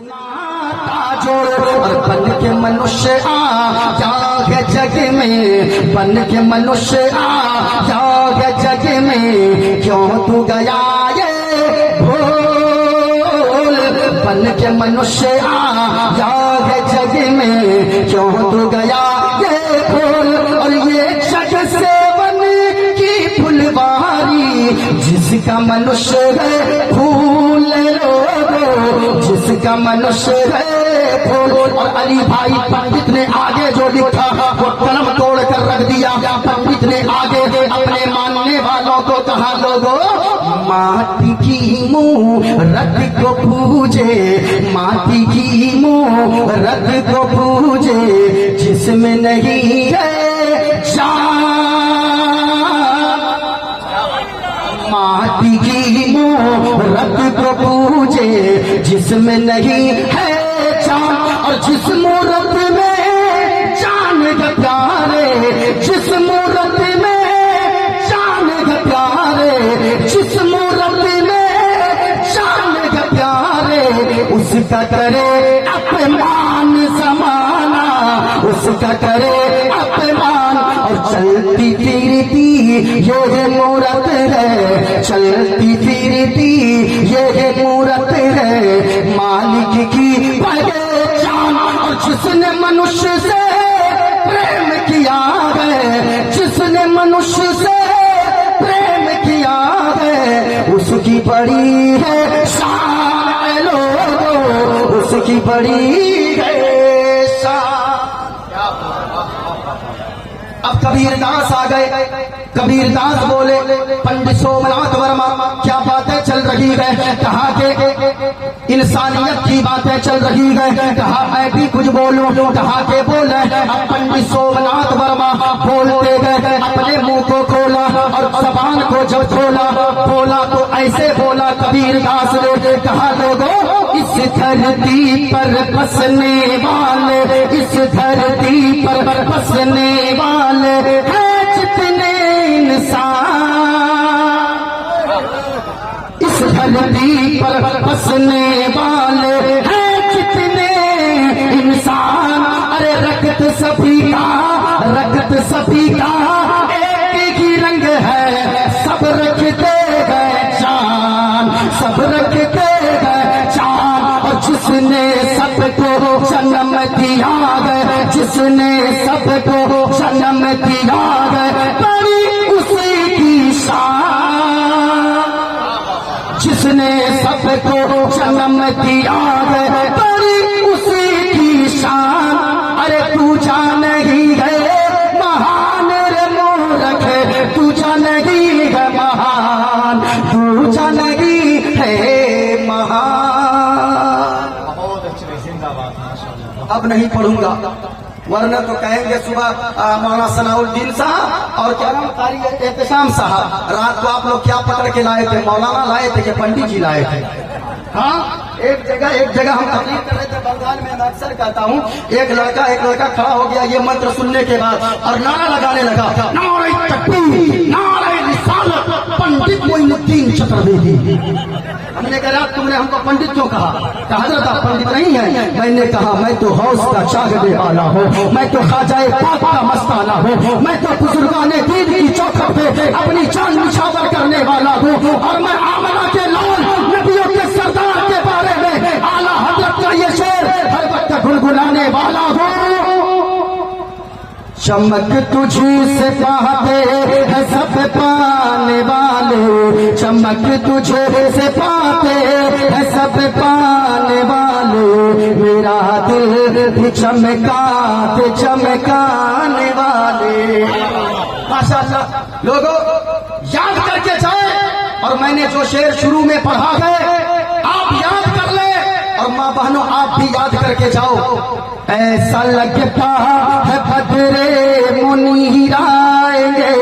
اور بن کے منشیہ آیا جگ میں، بن کے منشیہ آیا جگ میں، کیوں تو گیا یہ بھول؟ بن کے منشیہ آیا جگ میں، کیوں تو گیا یہ بھول؟ اور یہ جگ سے بن کی پھلواری، جس کا منشیہ ہے پھول لوگو، جس کا منشیہ ہے پھول۔ اور علی بھائی پنڈت نے آگے جو لکھا وہ قلم توڑ کر رکھ دیا۔ پنڈت نے آگے اپنے ماننے والوں کو کہا، لوگو ماٹی کی مورت کو پوجے، ماٹی کی مورت کو پوجے، جس میں نہیں ہے جان، ماٹی کی مورت کو پوجے، جس میں نہیں ہے جان۔ اور جس مورت میں جان ہے پیارے، جس مورت میں جان ہے پیارے، جس مورت میں جان ہے پیارے، اس کا کرے اپمان زمانہ، اس کا کرے اپمان۔ اور چلتی پھرتی یہ مورت ہے، چلتی پھرتی یہ مورت ہے، مالک کی پہچان۔ اور جس نے منشیہ سے پریم کیا ہے، جس نے منشیہ سے پریم کیا ہے، اس کی بڑی ہے شان، لوگو اس کی بڑی ہے شان۔ اب کبیر داس آ گئے، کبیر داس بولے، پنڈت سومناتھ ورما کیا باتیں چل رہی ہے؟ کہا کہ انسانیت کی باتیں چل رہی ہے، کہا میں بھی کچھ بولوں، کہا کہ بولے۔ اب پنڈت سومناتھ ورما بولتے گئے، اپنے منہ کو کھولا اور زبان کو جب کھولا، بولا تو ایسے بولا کبیر داس نے، کہا لوگوں اس دھرتی پر بسنے والے، اس دھرتی پر بسنے والے ہیں جتنے انسان، اس دھرتی پر بسنے والے ہیں جتنے انسان۔ ارے رکت سبھی کا، رکت سبھی کا ایک ہی رنگ ہے، سب رکھتے ہیں جان، سب رکھتے ہیں جان۔ اور جس نے سب کو جنم دیا ہے، جس نے سب کو جنم دیا ہے، بڑی اسی کی شان، جس نے سب کو جنم دیا ہے، بڑی اسی کی شان۔ ارے تو جان ہی ہے مہان رے مورکھ، تو جان ہی ہے مہان، تو جان ہی ہے مہان۔ بہت اچھے، زندہ باد، ماشاءاللہ۔ اب نہیں پڑھوں گا ورنہ تو کہیں گے صبح مولانا ثناء الدین صاحب اور کیا نام قاری احتشام صاحب رات کو آپ لوگ کیا پکڑ کے لائے تھے؟ مولانا لائے تھے کہ پنڈت جی لائے تھے؟ ہاں ایک جگہ ہم تقریر کر رہے تھے بنگال میں، میں اکثر کہتا ہوں، ایک لڑکا کھڑا ہو گیا یہ منتر سننے کے بعد اور نعرہ لگانے لگا، نعرہ تکبیر، نعرہ رسالت، پنڈت معین الدین چترویدی۔ ہم نے کہا تم نے ہم کو پنڈت کیوں کہا؟ کہ حضرت آپ پنڈت نہیں ہیں۔ میں نے کہا میں تو غوث کا چاہنے والا ہوں، میں تو خواجہ پاک کا مستانہ ہوں، میں تو بزرگان دین کی چوکھٹ پہ اپنی جان نچھاور کرنے والا ہوں، اور میں آمنہ کے لال نبیوں کے سردار کے بارے میں اعلیٰ حضرت کا یہ شعر ہر وقت گنگنانے والا ہوں۔ چمک تجھی سے پاتے ہیں سب پانے والے، چمک تجھے سے پاتے ہیں سب پانے والے، میرا دل بھی چمکاتے چمکانے والے۔ ماشاءاللہ لوگوں یاد کر کے جائیں، اور میں نے جو شعر شروع میں پڑھا ہے آپ یاد کر لیں، اور ماں بہنوں آپ بھی یاد کر کے جاؤ۔ ایسا لگتا ہے بدرے منیر آئیں گے،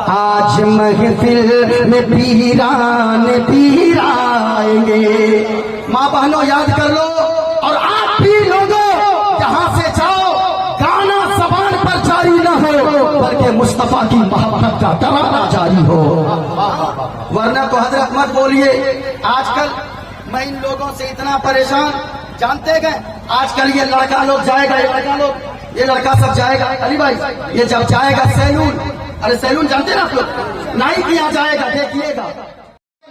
آج محفل میں پیران پیر آئیں گے۔ ماں بہنوں یاد کر لو، اور آپ بھی لوگوں یہاں سے جاؤ، گانا زبان پر جاری نہ ہو بلکہ مصطفیٰ کی محبت کا ترانہ جاری ہو، ورنہ تو حضرت مت بولیے۔ آج کل میں ان لوگوں سے اتنا پریشان، جانتے گئے آج کل یہ لڑکا لوگ جائے گا، یہ لڑکا سب جائے گا علی بھائی، یہ جب جائے گا سیلون، ارے سیلون جانتے نا آپ لوگ، نہیں کیا جائے گا، دیکھیے گا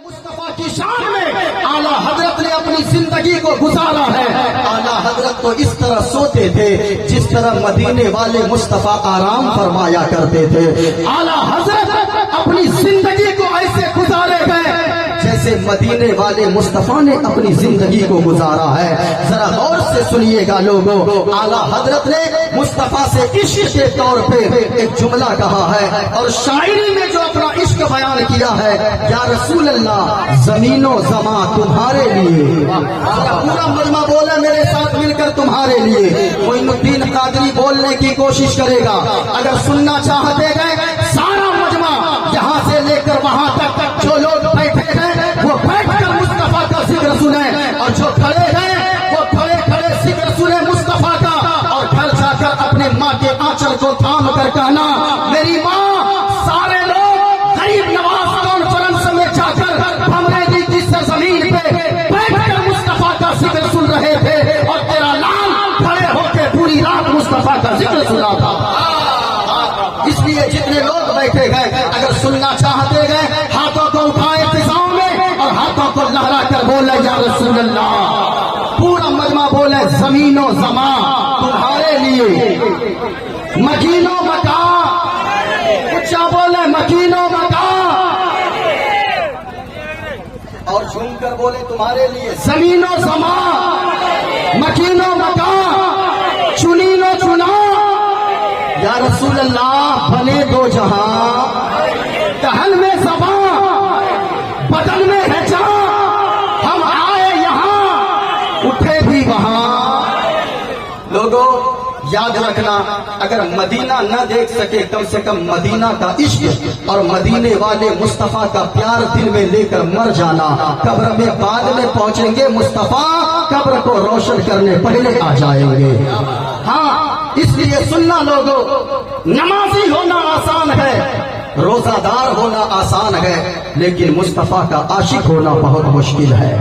مصطفیٰ کی شان میں اعلیٰ حضرت نے اپنی زندگی کو گزارا ہے۔ اعلیٰ حضرت تو اس طرح سوتے تھے جس طرح مدینے والے مصطفیٰ آرام فرمایا کرتے تھے۔ اعلیٰ حضرت اپنی زندگی کو ایسے گزارے گئے جیسے مدینے والے مصطفیٰ نے اپنی زندگی کو گزارا ہے۔ ذرا غور سے سنیے گا لوگوں، اعلیٰ حضرت نے مصطفیٰ سے عشق کے طور پہ ایک جملہ کہا ہے اور شاعری میں جو اپنا عشق بیان کیا ہے، یا رسول اللہ زمین و زمان تمہارے لیے، پورا مجمع بولا میرے ساتھ مل کر تمہارے لیے۔ معین الدین قادری بولنے کی کوشش کرے گا، اگر سننا چاہتے گئے سارا مجمع یہاں سے لے کر وہاں تک جو لوگ بیٹھے ہیں وہ بیٹھ کر مصطفیٰ کا ذکر سنیں، اور جو کھڑے ہیں وہ کھڑے کھڑے ذکر سنیں مصطفیٰ کا، اور گھر جا کر اپنے ماں کے آنچل کو تھام کر کہنا میری ماں، سارے لوگ غریب نواز کانفرنس میں جا کر ہمارے دی کی سرزمین پہ بیٹھ کر مصطفیٰ کا ذکر سن رہے تھے، اور تیرا لال کھڑے ہو کے پوری رات مصطفیٰ کا ذکر سنا تھا۔ اس لیے جتنے لوگ بیٹھے گئے اگر سننا چاہتے گئے ہاتھوں کو اٹھائے فضاؤں میں اور ہاتھوں کو لہرا کر بولے یا رسول اللہ، پورا مجمع بولے زمین و زمان تمہارے لیے، مکین و مکان، اچھا بولے مکین و مکان، اور جھوم کر بولے تمہارے لیے زمین و زمان، مکین و مکان، چنین و چنا، یا رسول اللہ بھلے دو جہاں، کہن میں زبان بدن میں ہے جان، ہم آئے یہاں اٹھے بھی وہاں۔ لوگوں یاد رکھنا، اگر مدینہ نہ دیکھ سکے کم سے کم مدینہ کا عشق اور مدینے والے مصطفیٰ کا پیار دل میں لے کر مر جانا، قبر میں بعد میں پہنچیں گے، مصطفیٰ قبر کو روشن کرنے پہلے آ جائیں گے۔ ہاں اس لیے سننا لوگوں، نمازی ہونا آسان ہے، روزہ دار ہونا آسان ہے، لیکن مصطفیٰ کا عاشق ہونا بہت مشکل ہے۔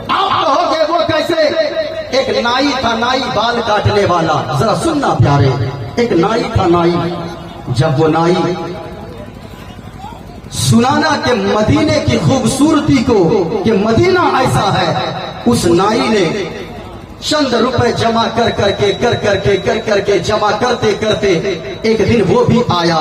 آپ کہو گے وہ کیسے؟ ایک نائی تھا، نائی بال کاٹنے والا، ذرا سننا پیارے، ایک نائی تھا، نائی، جب وہ نائی سنانا کہ مدینے کی خوبصورتی کو کہ مدینہ ایسا ہے، اس نائی نے چند روپے جمع کر کے جمع کرتے کرتے ایک دن وہ بھی آیا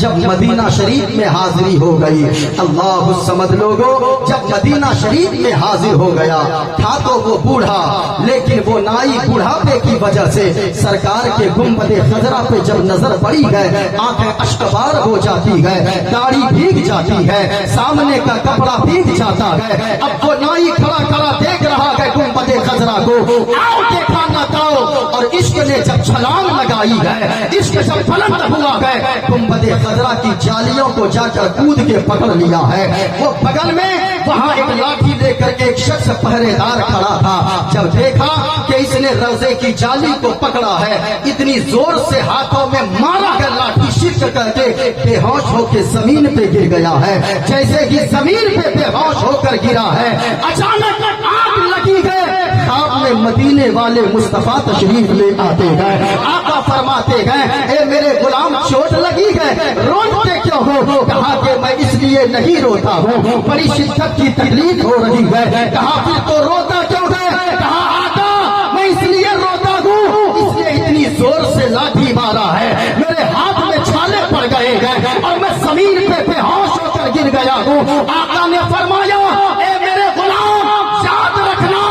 جب مدینہ شریف میں حاضری ہو گئی۔ اللہ الصمد لوگوں، جب مدینہ شریف میں حاضر ہو گیا تھا تو وہ بوڑھا، لیکن وہ نائی بوڑھاپے کی وجہ سے سرکار کے گنبد خضرا پہ جب نظر پڑی ہے، آنکھیں اشکبار ہو جاتی ہے، داڑھی بھیگ جاتی ہے، سامنے کا کپڑا بھیگ جاتا ہے۔ اب وہ نائی کھڑا کھڑا دیکھ رہا ہے گنبد خضرا کو، آؤ دیکھا نہ تاؤ، اور عشق نے جب چھلانگ لگائی ہے، عشق جب بلند ہوا ہے، گنبد خضرا کی جالیوں کو جا کر کود کے پکڑ لیا ہے۔ وہ بغل میں وہاں ایک لاٹھی لے کر ایک شخص پہرے دار کھڑا تھا، جب دیکھا کہ اس نے روزے کی جالی کو پکڑا ہے، اتنی زور سے ہاتھوں میں مارا ہے لاٹھی، شرک کر کے بے ہوش ہو کے زمین پہ گر گیا ہے۔ جیسے ہی زمین پہ بے ہوش ہو کر گرا ہے، اچانک آگ لگی ہے، خواب میں مدینے والے مصطفیٰ تشریف لے آتے گئے، آقا فرماتے گئے اے میرے غلام چوٹ لگی ہے، روتے کیوں ہو؟ کہا کہ میں اس لیے نہیں روتا ہوں، بڑی شدت کی تکلیف ہو رہی ہے۔ کہا پھر تو روتا کیوں ہے؟ کہا آقا میں اس لیے روتا ہوں، اس لیے اتنی زور سے لاٹھی مارا ہے، میرے ہاتھ میں چھالے پڑ گئے ہیں اور میں زمین پہ بے ہوش ہو کر گر گیا ہوں۔ آقا نے فرمایا اے میرے غلام یاد رکھنا،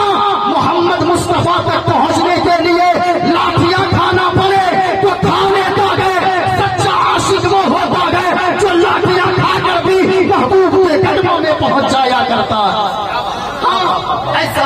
محمد مصطفیٰ تک پہنچنے کے لیے لاٹھیاں کھانا پڑے تو کھانے کا گئے، سچا عاشق وہ ہوتا ہے جو لاٹھیاں کھا کر بھی محبوب کے قدموں میں پہنچ جایا کرتا۔ ہاں ایسا